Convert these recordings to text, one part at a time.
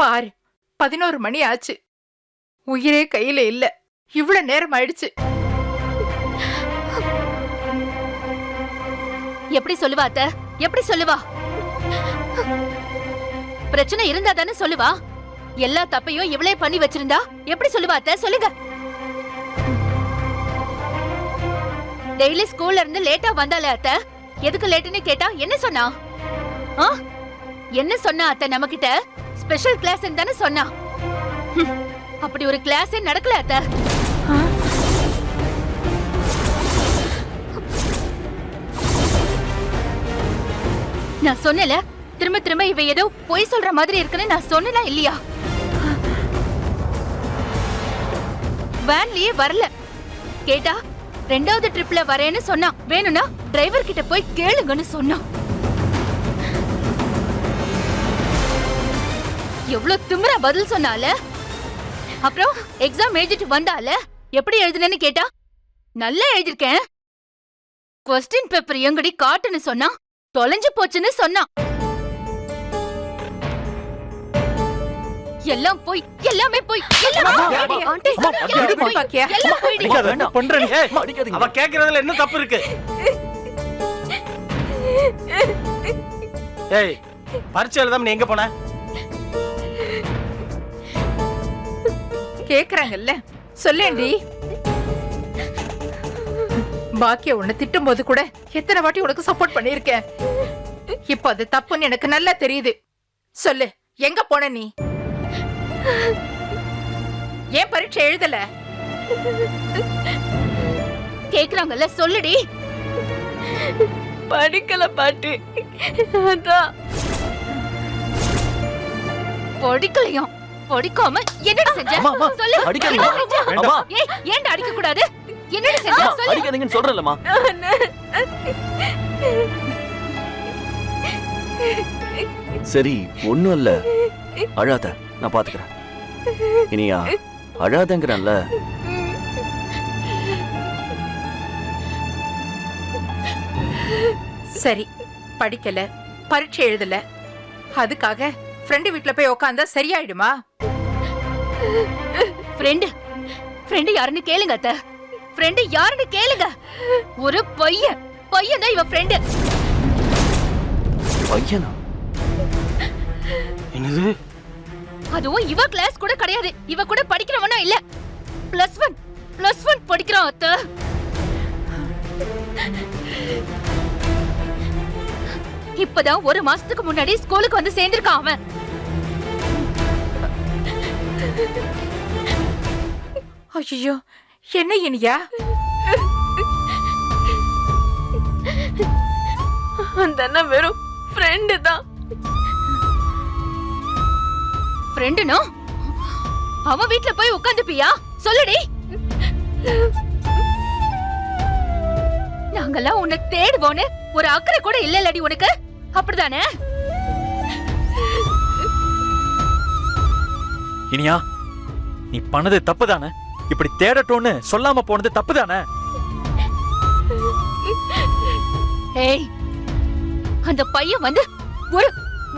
பாரு, 11 மணி ஆச்சு. உயிரே கையில இல்ல. இவ்வளவு நேரம் ஆயிடுச்சு. எப்படி சொல்லுவா அத்த? எப்படி சொல்லுவா? பிரச்சனை இருந்தா தானே சொல்லுவா. எல்லா தப்பையும் இவளே பண்ணி வச்சிருந்தா எப்படி சொல்லுவா அத்த? சொல்லுங்க. டெய்லி ஸ்கூல்ல இருந்து லேட்டா வந்தாலே அத்த, எதுக்கு லேட்டுன்னு கேட்டா என்ன சொன்னா? என்ன சொன்னா அத்த? நம்ம கிட்ட ஸ்பெஷல் கிளாஸ் தானே சொன்னா. அப்படி ஒரு கிளாஸே நடக்கல அத்த. நான் சொன்னல, திரும்ப திரும்ப இவ ஏதோ பொய் சொல்ற மாதிரி இருக்குன்னு நான் சொன்னா இல்லையா? வேன்லயே வரல. கேட்டா 2வது ட்ரிப்ல வரேன்னு சொன்னா. வேணும்னா டிரைவர் கிட்ட போய் கேளுங்கன்னு சொன்னா. எவ்வளவு திமிரா பதில் சொன்னால. அப்புறம் எக்ஸாம் எழுதிட்டு வந்தால எப்படி எழுதுனேன்னு கேட்டா நல்லா எழுதிருக்கேன். கொஸ்டின் பேப்பர் எங்கடி காட்டுன்னு சொன்னா. தொலைஞ்சு போச்சுன்னு சொன்னா. எல்லாம் போய், எல்லாமே போய், அவ கேக்குறதுல என்ன தப்பு இருக்கு? ஏய், பரீட்சை எழுதாம நீ எங்க போன? கேக்குறாங்கல்ல, சொல்லேண்டி. பாக்கிய உன்னை திட்டும் போது கூட எத்தனை வாட்டி உனக்கு சப்போர்ட் பண்ணிருக்கேன். இப்ப அது தப்புன்னு எனக்கு நல்லா தெரியுது. சொல்லு, எங்க போன நீ? ஏன் பரீட்சை எழுதல? கேக்குறாங்கல்ல, சொல்லுடி. படிக்கல பாட்டி. அதான். படிக்கலையும். படிக்காம என்னடா செஞ்ச? சொல்லு. அடிக்காதீங்க. வேண்டாம். ஏய், ஏன்டா அடிக்க கூடாது? என்னடா செஞ்ச? சொல்லு. அடிக்காதீங்கன்னு சொல்றேன்லமா. சரி, ஒண்ணும் இல்ல. அழாத, நான் பாத்துக்கிறேன். இனியா அழாதங்கறல்ல. சரி, படிக்கல, பரீட்சை எழுதல, அதுக்காக ஃப்ரெண்டு வீட்ல போய் உட்கார்ந்தா சரியாயிடுமா? ஃப்ரெண்டு யாருன்னு கேளுங்க அத்த. ஃப்ரெண்டு யாருன்னு கேளுங்க. ஒரு பையன் தான் இவ ஃப்ரெண்டு. பையனா? என்னது? அதுவும் இவ கிளாஸ் கூட கிடையாது. இவ கூட படிக்கிறவனா இல்ல. +1 படிக்கிறான் அத்த. இப்பதான் 1 மாசத்துக்கு முன்னாடி ஸ்கூலுக்கு வந்து சேர்ந்திருக்கான் அவன். ஐயோ, என்ன இனியா? அந்த அண்ணன் வெறும் ஃப்ரெண்டு தான். ஃப்ரெண்டுனா அவன் வீட்ல போய் உட்காந்துப்பியா? சொல்லுடி. நாங்கெல்லாம் உன்னை தேடுவோன்னு ஒரு அக்கறை கூட இல்லலடி உனக்கு. அப்படிதானே? இனியா, நீ பண்ணது தப்புதானே? இப்படி தேடட்டோன்னு சொல்லாம போனது தப்புதானே? ஏய், அந்த பையன் வந்து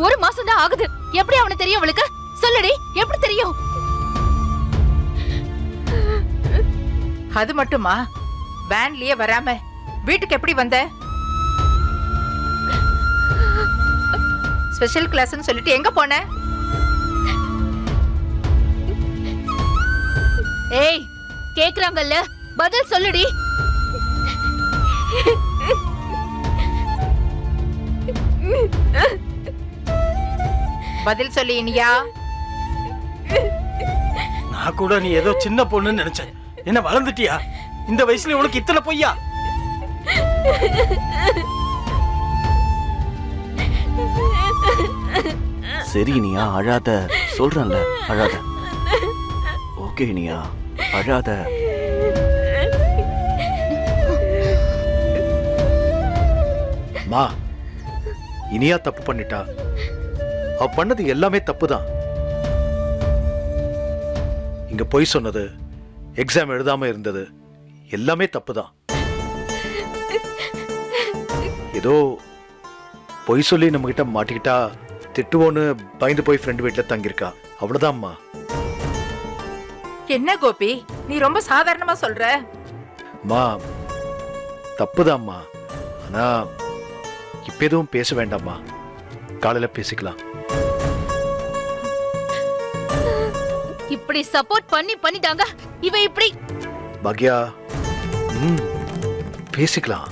ஒரு மாசம் தான் ஆகுது. எப்படி அவனுக்கு தெரியும் அவளுக்கு? சொல்லுடி, எப்படி தெரியும்? அது மட்டுமா? வேன்லயே வராம வீட்டுக்கு எப்படி வந்த? ஸ்பெஷல் கிளாஸ்னு சொல்லிட்டு எங்க போன? ஏய், கேக்குறாங்கல்ல, பதில் சொல்லுடி. பதில் சொல்லு இனியா. நான் கூட நீ ஏதோ சின்ன பொண்ணுன்னு நினைச்சேன். என்ன வளர்ந்துட்டியா? இந்த வயசுல உனக்கு இத்தனை பொய்யா? சரி இனியா, அழாத. சொல்றேன்ல, அழாத. ஓகே இனியா, அழாத. மா, இனியா தப்பு பண்ணிட்டா. அவ பண்ணது எல்லாமே தப்புதான். இங்க பொய் சொன்னது, எக்ஸாம் எழுதாம இருந்தது, எல்லாமே தப்புதான். ஏதோ பொய் சொல்லி நம்ம கிட்ட மாட்டிக்கிட்டா திட்டுவோன்னு பயந்து போய் ஃப்ரெண்டு வீட்டுல தங்கியிருக்கா அவ்வளவுதான்மா. என்ன கோபி நீ ரொம்ப சாதாரணமா சொல்ற? அம்மா தப்புதாம்மா. ஆனா இப்ப எதுவும் பேச வேண்டாம்மா, காலையில பேசிக்கலாம். இப்படி சப்போர்ட் பண்ணிட்டாங்க இவ இப்படி. பாக்யா, பேசிக்கலாம்.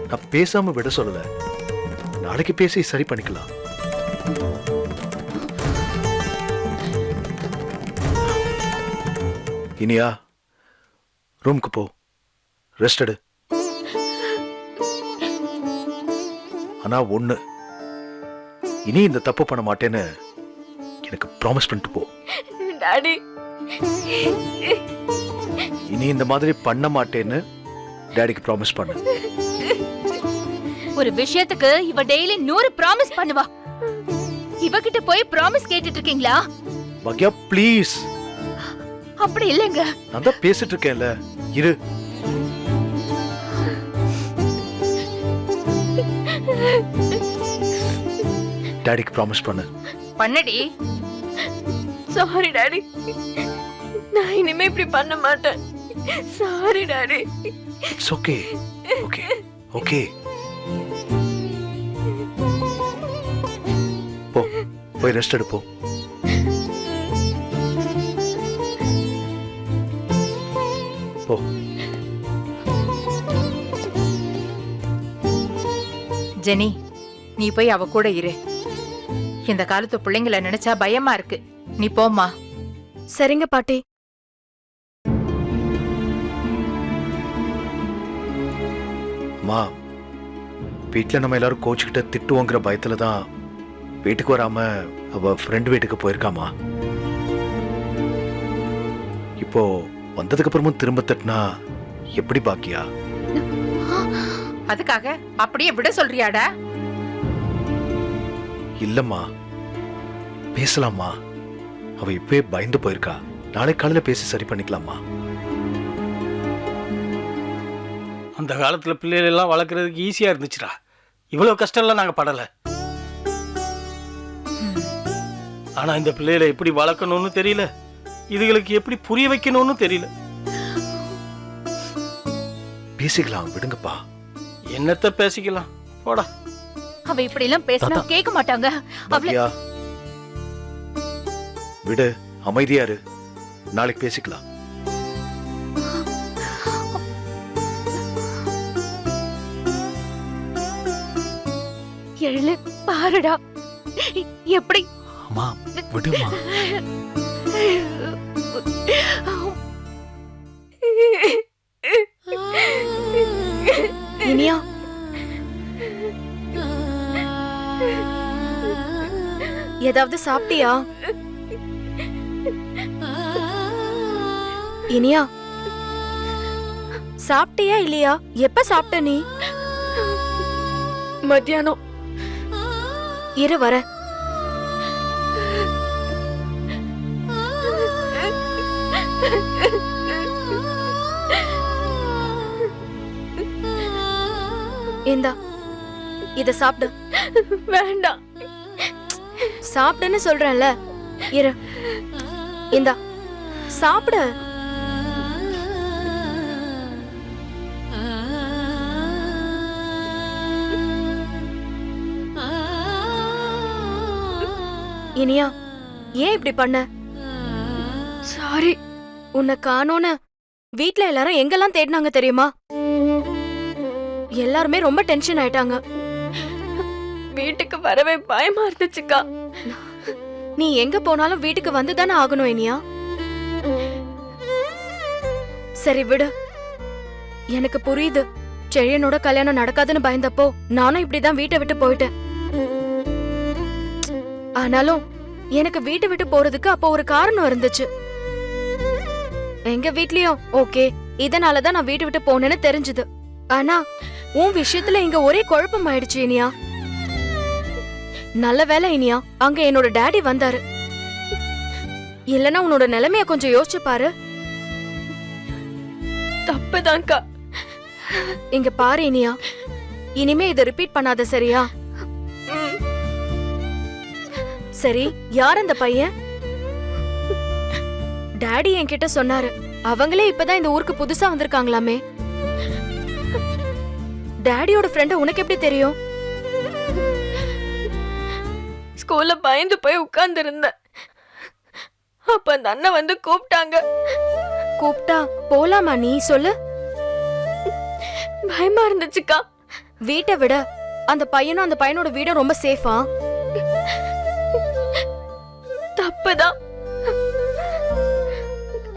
நான் பேசாம விட சொல்லல, நாளைக்கு பேசி சரி பண்ணிக்கலாம். இனியா ரூமுக்கு போ, ரெஸ்ட் எடு. ஆனா ஒண்ணு, இனி இந்த தப்பு பண்ண மாட்டேன்னு எனக்கு ப்ராமிஸ் பண்ணிட்டு போ. டாடி இனி இந்த மாதிரி பண்ண மாட்டேன்னு டாடிக்கு ப்ராமிஸ் பண்ணு. ஒரு விஷயத்துக்கு இவ டெய்லி 100 ப்ராமிஸ் பண்ணுவா. இவகிட்ட போய் ப்ராமிஸ் கேட்டுட்டு இருக்கீங்களா? பாக்யா ப்ளீஸ். அப்படி இல்லைங்க. நான் தான் பேசிட்டு இருக்கேன்ல, இரு. டாடிக்கு ப்ராமிஸ் பண்ணு. பண்ணடி. சாரி டாடி, நான் இனிமே இப்படி பண்ண மாட்டேன். Sorry daddy. It's okay, okay, okay. போ, போய் ரெஸ்ட் எடு போ. போ. ஜெனி நீ போய் அவ கூட இரு. இந்த காலத்து பிள்ளைங்களை நினைச்சா பயமா இருக்கு. நீ போம்மா. சரிங்க பாட்டி. அம்மா, வீட்டுல நம்ம எல்லாரும் கோச்சுக்கிட்ட திட்டுவோங்கிற பயத்துல தான் வீட்டுக்கு வராம அவ ஃப்ரெண்ட் வீட்டுக்கு போயிருக்காமா. இப்போ வந்ததுக்கு அப்புறமும் திரும்ப தட்டினா எப்படி பாக்கியா? அதுக்காக அப்படியே விட சொல்றியாடா? இல்லம்மா, பேசலாமா. அவ இப்பவே பயந்து போயிருக்கா, நாளை காலையில பேசி சரி பண்ணிக்கலாமா. அந்த காலத்துல பிள்ளைகள் எல்லாம் வளர்க்கறதுக்கு ஈஸியா இருந்துச்சுடா. இவ்வளவு கஷ்டம்லாம் நாங்க படல. ஆனா இந்த பிள்ளைகளை எப்படி வளர்க்கணும்னு தெரியல, இதுகளுக்கு எப்படி புரிய வைக்கணும்னு தெரியல. பேசிக்கலாம், விடுங்கப்பா. என்னத்த பேசிக்கலாம், போடா. அவ இப்படி எல்லாம் பேசினா கேட்க மாட்டாங்க. பாக்யா, விடு, அமைதியா இரு, நாளைக்கு பேசிக்கலாம். எழு பாருடா எப்படி. அம்மா விடுமா. இனியா, ஏதாவது சாப்பிட்டியா? இனியா, சாப்பிட்டியா இல்லையா? எப்ப சாப்பிட்ட நீ? மத்தியானம். இரு வர. இந்தா, இத சாப்பிடு. வேண்டாம். சாப்பிடுன்னு சொல்றேன்ல, இரு. இந்தா சாப்பிடு. இனியா, ஏன் இப்படி பண்ண? சாரி. உன்னை காணோன்னு வீட்ல எல்லாரும் எங்கெல்லாம் தேடினாங்க தெரியுமா? எல்லாருமே ரொம்ப டென்ஷன் ஆயிட்டாங்க. வீட்டுக்கு வரவே பயமா இருந்துச்சுக்கா. நீ எங்க போனாலும் வீட்டுக்கு வந்துதானே ஆகணும் இனியா. சரி விடு, எனக்கு புரியுது. செழியனோட கல்யாணம் நடக்காதுன்னு பயந்தப்போ நானும் இப்படிதான் வீட்டை விட்டு போயிட்டேன். ஆனாலும் எனக்கு வீட்டை விட்டு போறதுக்கு அப்போ ஒரு காரணம் இருந்துச்சு. எங்க வீட்லயும் ஓகே, இதனாலதான் நான் வீட்டை விட்டு போனேன்னு தெரிஞ்சது. ஆனா உன் விஷயத்துல இங்க ஒரே குழப்பம் ஆயிடுச்சு இனியா. நல்ல வேலை இனியா, அங்க என்னோட டாடி வந்தாரு. இல்லனா உன்னோட நிலைமைய கொஞ்சம் யோசிச்சு பாரு. தப்புதான்க்கா. இங்க பாரு இனியா, இனிமே இதை ரிப்பீட் பண்ணாத சரியா? சரி, யார் அந்த பையன்? டாடி என்கிட்ட சொன்னாரு. அவங்களே இப்பதான் இந்த ஊருக்கு புதுசா வந்திருக்காங்களாமே. டாடியோட ஃப்ரெண்ட் உனக்கு எப்படி தெரியும்? ஸ்கூல்ல பயந்து போய் உட்கார்ந்து இருந்தேன். அப்ப அந்த அண்ணன் வந்து கூப்பிட்டாங்க. கூப்பிட்டா போலாமா? நீ சொல்லு. பயமா இருந்துச்சுக்கா. வீட்டை விட அந்த பையனும் அந்த பையனோட வீடும் ரொம்ப சேஃபா? தப்புதான்.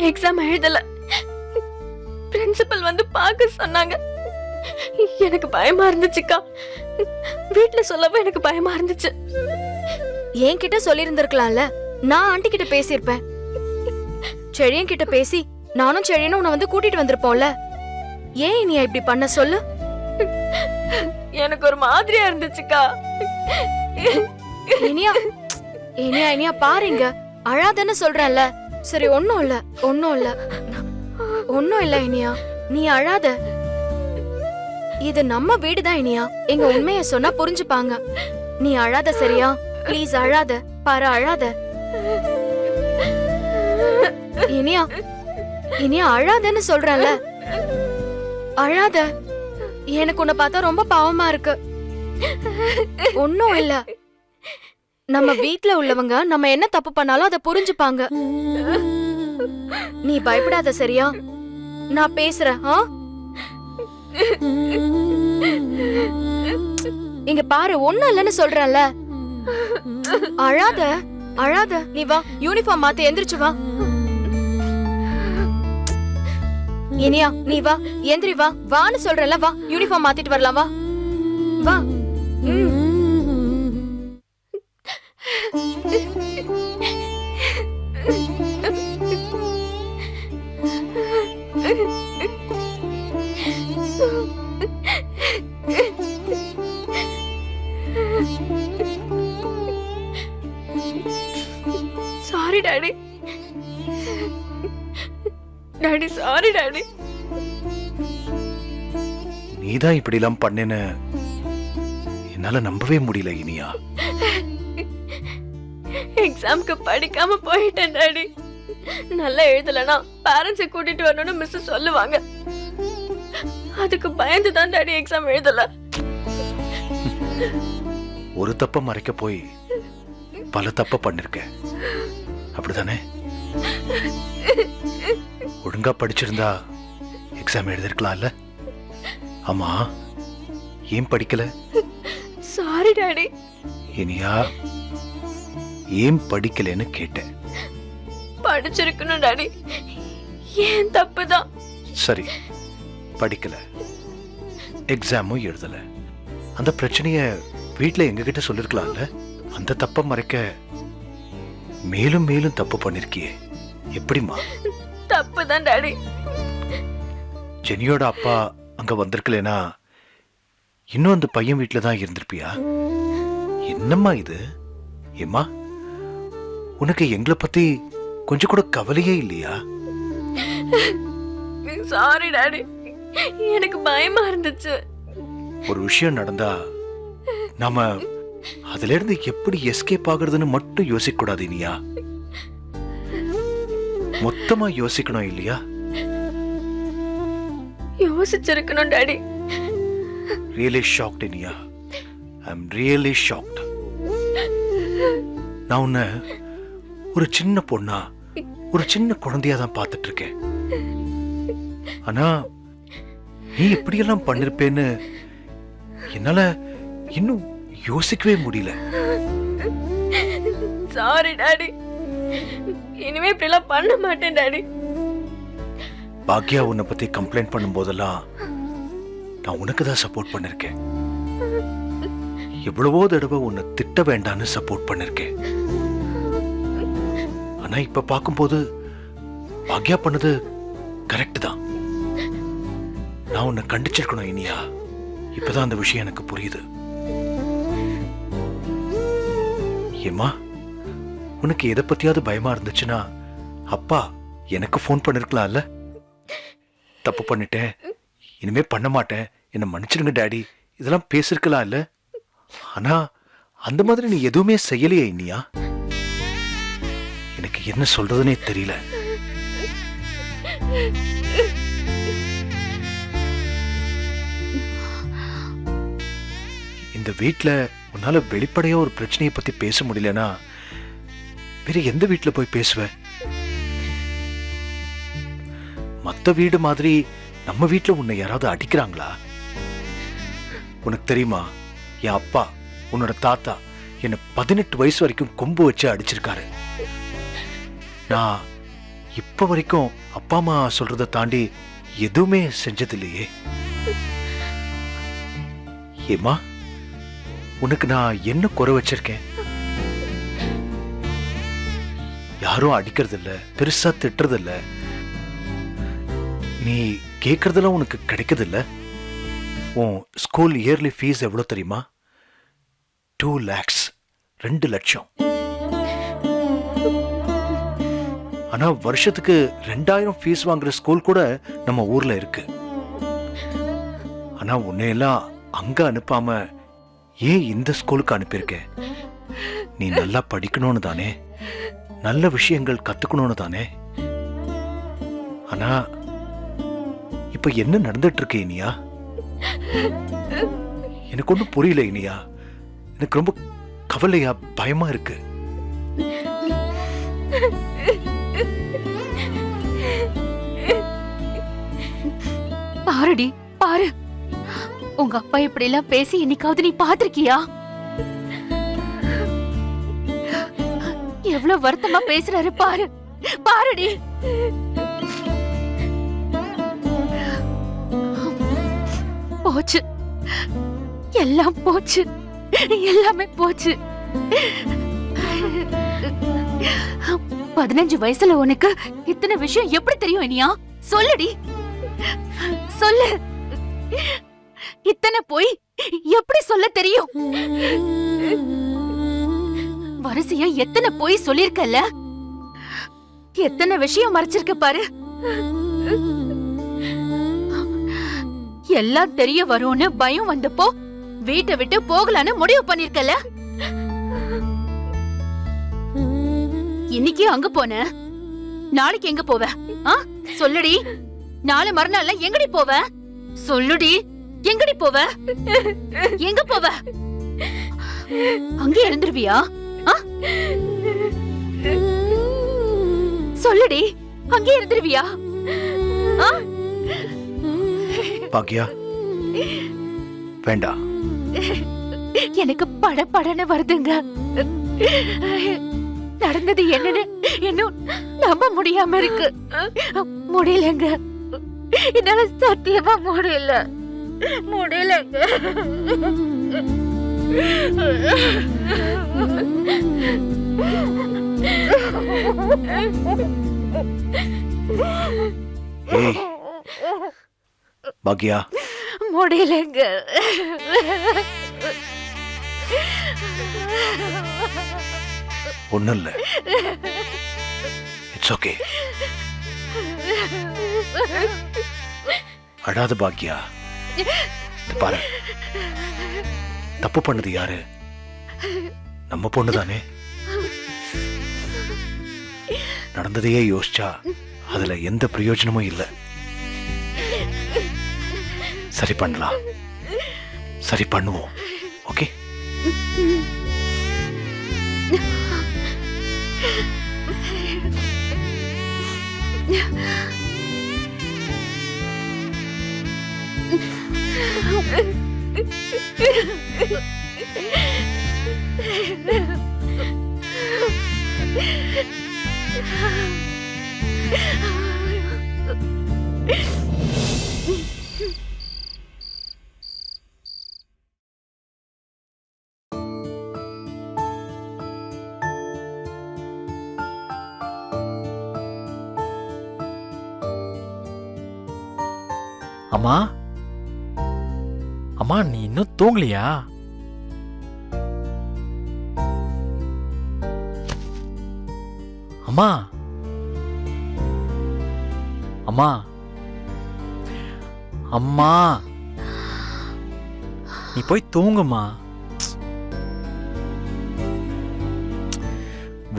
எக்ஸாம் எழுதல. பிரின்சிபல் வந்து பார்க்க சொன்னாங்க. எனக்கு பயமா இருந்துச்சுக்கா. வீட்ல சொல்லவும் எனக்கு பயமா இருந்துச்சு. என்கிட்ட சொல்லியிருந்திருக்கலாம்ல. நான் ஆண்டி கிட்ட பேசியிருப்பேன். செழியன் கிட்ட பேசி நானும் செழியனும் உன்னை வந்து கூட்டிட்டு வந்திருப்போம்ல. ஏன் நீ இப்படி பண்ண சொல்லு? எனக்கு ஒரு மாதிரியா இருந்துச்சுக்கா. இனியா இனியா இனியா பாருங்க, அழாதன்னு சொல்றேன்ல. சரி, ஒண்ணும் இல்ல ஒண்ணும் இல்ல ஒண்ணும் இல்ல இனியா, நீ அழாத. இது நம்ம வீடுதான் இனியா. எங்க உண்மைய சொன்னா புரிஞ்சுப்பாங்க. நீ அழாத, சரியா? ப்ளீஸ் அழாத. பாரு, அழாத. இனியா இனியா அழாதன்னு சொல்றேன்ல. அழாத. எனக்கு உன்னை பார்த்தா ரொம்ப பாவமா இருக்கு. ஒண்ணும் இல்ல. நம்ம வீட்ல உள்ளவங்க நம்ம என்ன தப்பு பண்ணாலும் அதை புரிஞ்சுப்பாங்க. நீ பயப்படாத, சரியா? நான் பேசுறேன். இங்க பாரு, ஒண்ணும் இல்லன்னு சொல்றேன்ல. அழாத அழாத. நீ வா, யூனிஃபார்ம் மாத்தி எந்திரிச்சு வா. இனியா நீ வா, எந்திரி வா. வான்னு சொல்றல, வா யூனிஃபார்ம் மாத்திட்டு வரலாம். வா வா. Sorry daddy. Daddy sorry daddy. நீதான் இப்படி எல்லாம் பண்ணேன்னு என்னால நம்பவே முடியல இனியா. எக்ஸாம்க்கு படிக்காம போயிட்டேன் டாடி. நல்லா எழுதலனா பேரண்ட்ஸை கூட்டிட்டு வரணும்னு மிஸ் சொல்லுவாங்க. அதுக்கு பயந்து தான் டாடி எக்ஸாம் எழுதல. ஒரு தப்ப மறைக்க போய் பல தப்ப பண்ணிருக்க, அப்படிதானே? ஒழுங்கா படிச்சிருந்தா எக்ஸாம் எழுதிருக்கலாம்ல. ஆமா, ஏன் படிக்கல? Sorry daddy. இனியா, ஏன் படிக்கலன்னு கேட்டேன். படிச்சிருக்கணும் டாடி. ஏன் தப்புதான். சரி, படிக்கல, எக்ஸாமும் எழுதல. அந்த பிரச்சனைய வீட்ல எங்ககிட்ட சொல்லிருக்கலாம்ல. அந்த தப்ப மறைக்க மேலும் மேலும் தப்பு பண்ணிருக்கியே, எப்படிமா? தப்புதான் டாடி. ஜெனியோட அப்பா அங்க வந்திருக்கலனா இன்னும் அந்த பையன் வீட்டுல தான் இருந்திருப்பியா? என்னம்மா இது? ஏம்மா, உனக்கு எங்களை பத்தி கொஞ்சம் கூட கவலையே இல்லையா? Sorry daddy. எனக்கு பயமா இருந்துச்சு. ஒரு விஷயம் நடந்தா நாம அதுல இருந்து எப்படி எஸ்கேப் ஆகுறதுன்னு மட்டும் யோசிக்க கூடாது இனியா. மொத்தமா யோசிக்கணும், இல்லையா? யோசிச்சிருக்கணும் daddy. Really shocked Iniya. I am really shocked. நான் உன்னை ஒரு சின்ன பொண்ணா, ஒரு சின்ன குழந்தையா தான் பார்த்துட்டு இருக்கேன். ஆனா நீ இப்படியெல்லாம் பண்ணிருப்பேன்னு என்னால இன்னும் யோசிக்கவே முடியல. Sorry daddy. இனிமே இப்படி எல்லாம் பண்ண மாட்டேன் டாடி. பாக்யா உன்னை பத்தி கம்ப்ளைண்ட் பண்ணும் போதெல்லாம் நான் உனக்கு தான் சப்போர்ட் பண்ணிருக்கேன். எவ்வளவோ தடவை உன்னை திட்ட வேண்டான்னு சப்போர்ட் பண்ணிருக்கேன். ஆனா இப்ப பார்க்கும்போது பாக்யா பண்ணது கரெக்ட் தான். நான் உன்னை கண்டிச்சிருக்கணும் இனியா. இப்பதான் அந்த விஷயம் எனக்கு புரியுது. ஏம்மா, உனக்கு எதை பத்தியாவது பயமா இருந்துச்சுன்னா அப்பா எனக்கு ஃபோன் பண்ணிருக்கலாம்ல. தப்பு பண்ணிட்டேன், இனிமே பண்ண மாட்டேன், என்ன மன்னிச்சிருங்க டாடி, இதெல்லாம் பேசிருக்கலாம் இல்ல. ஆனா அந்த மாதிரி நீ எதுவுமே செய்யலையே இனியா. எனக்கு என்ன சொல்றதுனே தெரியல. இந்த வீட்ல உன்னால வெளிப்படையா ஒரு பிரச்சனையை பத்தி பேச முடியலனா வேற எந்த வீட்ல போய் பேசுவ? மத்த வீடு மாதிரி நம்ம வீட்ல உன்னை யாராவது அடிக்கிறாங்களா? உனக்கு தெரியுமா, என் அப்பா உன்னோட தாத்தா என்ன 18 வயசு வரைக்கும் கொம்பு வச்சு அடிச்சிருக்காரு. நான் இப்ப வரைக்கும் அப்பா அம்மா சொல்றதை தாண்டி எதுவுமே செஞ்சதில்லையே. ஏமா, உனக்கு நான் என்ன குறை வச்சிருக்கேன்? யாரும் அடிக்கிறது இல்ல, பெருசா திட்டுறது இல்ல, நீ கேக்குறதெல்லாம் உனக்கு கிடைக்கிறது இல்ல. உன் ஸ்கூல் இயர்லி ஃபீஸ் எவ்வளவு தெரியுமா? 2 lakhs, 2 லட்சம். ஆனா வருஷத்துக்கு 2000 ஃபீஸ் வாங்குற ஸ்கூல் கூட நம்ம ஊர்ல இருக்கு. ஆனா உன்னையெல்லாம் அங்க அனுப்பாம ஏன் இந்த ஸ்கூலுக்கு அனுப்பியிருக்க? நீ நல்லா படிக்கணும்னு தானே, நல்ல விஷயங்கள் கத்துக்கணும்னு தானே. ஆனா இப்ப என்ன நடந்துட்டு இருக்கு இனியா? எனக்கு ஒன்றும் புரியல இனியா. எனக்கு ரொம்ப கவலையா, பயமா இருக்கு. பாருடி, பாரு, உங்க அப்பா இப்படி எல்லாம் பேசி என்னைக்காவது நீ பாத்திருக்கியா? எவ்வளவு வருத்தமா பேசுறாரு பாரு, பாருடி. போச்சு, எல்லாம் போச்சு, எல்லாமே போச்சு. 15 வயசுல உனக்கு இத்தனை விஷயம் எப்படி தெரியும் இனியா? சொல்லுடி, சொல்லு. இத்தனை போய் எப்படி சொல்ல தெரியும்? வரிசையா எத்தனை போய் சொல்லிருக்கல, எத்தனை விஷயம் மறைச்சிருக்க பாரு. எல்லாம் தெரிய வரும்னு பயம் வந்தப்போ வீட்டை விட்டு போகலான்னு முடிவு பண்ணிருக்கல. இன்னைக்கு அங்க போன, நாளைக்கு எங்க போவ? சொல்லுடி. நாளை மறுநாள்ல எங்கடி போவ? சொல்லுடி, எங்கடி போவ? எங்க போவ? அங்கே இருந்துருவியா? சொல்லுடி, அங்கே இருந்துருவியா? பாக்கியா, வேண்டாம். எனக்கு படன்னு வருதுங்க. நடந்தது என்னன்னு இன்னும் நம்ப முடியாம இருக்கு. முடியலங்க, என்னால சத்தியமா முடியலங்க. ஏய் பாக்கியா, முடியலங்க. ஒண்ணும் இல்ல, இட்ஸ் ஓகே. அழாத பாக்கியா. இது பாரு, தப்பு பண்ணது யாரு? நம்ம பொண்ணுதானே. நடந்ததையே யோசிச்சா அதுல எந்த பிரயோஜனமும் இல்ல. சரி பண்ணலாம், சரி பண்ணுவோம். ஓகே? அம்மா, அம்மா, நீ இன்னும் தூங்கலையா? அம்மா, அம்மா, அம்மா, நீ போய் தூங்குமா.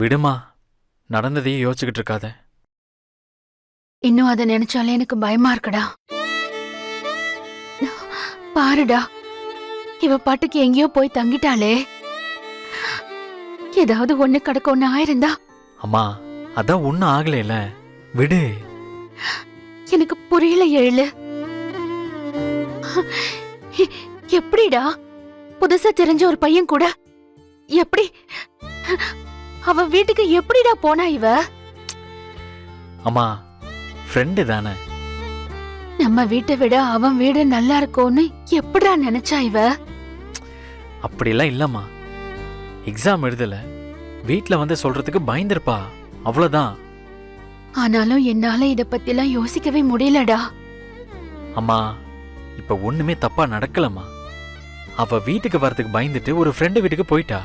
விடுமா, நடந்ததையே யோசிச்சுக்கிட்டு இருக்காத. இன்னும் அதை நினைச்சாலே எனக்கு பயமா இருக்குடா. பாருடா, இவ பாட்டுக்கு எங்கேயோ போய் தங்கிட்டாளே. ஏதாவது ஒண்ணு கடக்க ஒண்ணு ஆயிருந்தா. அம்மா, அதான் ஒன்னும் ஆகலைல, விடு. எனக்கு புரியல எழு. எப்படிடா புதுசா தெரிஞ்ச ஒரு பையன் கூட எப்படி அவ வீட்டுக்கு எப்படிடா போனா இவ? அம்மா, ஃப்ரெண்டு தானே. நம்ம வீட்டை விட அவன் வீடு நல்லா இருக்கும்னு எப்படிடா நினைச்சா இவ? அப்படிலாம் இல்லம்மா. எக்ஸாம் எழுதல, வீட்ல வந்து சொல்றதுக்கு பயந்துருப்பா, அவ்வளவுதான். ஆனாலும் என்னால இத பத்திலாம் யோசிக்கவே முடியலடா. அம்மா, இப்ப ஒண்ணுமே தப்பா நடக்கலம்மா. அவ வீட்டுக்கு வரதுக்கு பயந்துட்டு ஒரு ஃப்ரெண்டு வீட்டுக்கு போயிட்டா.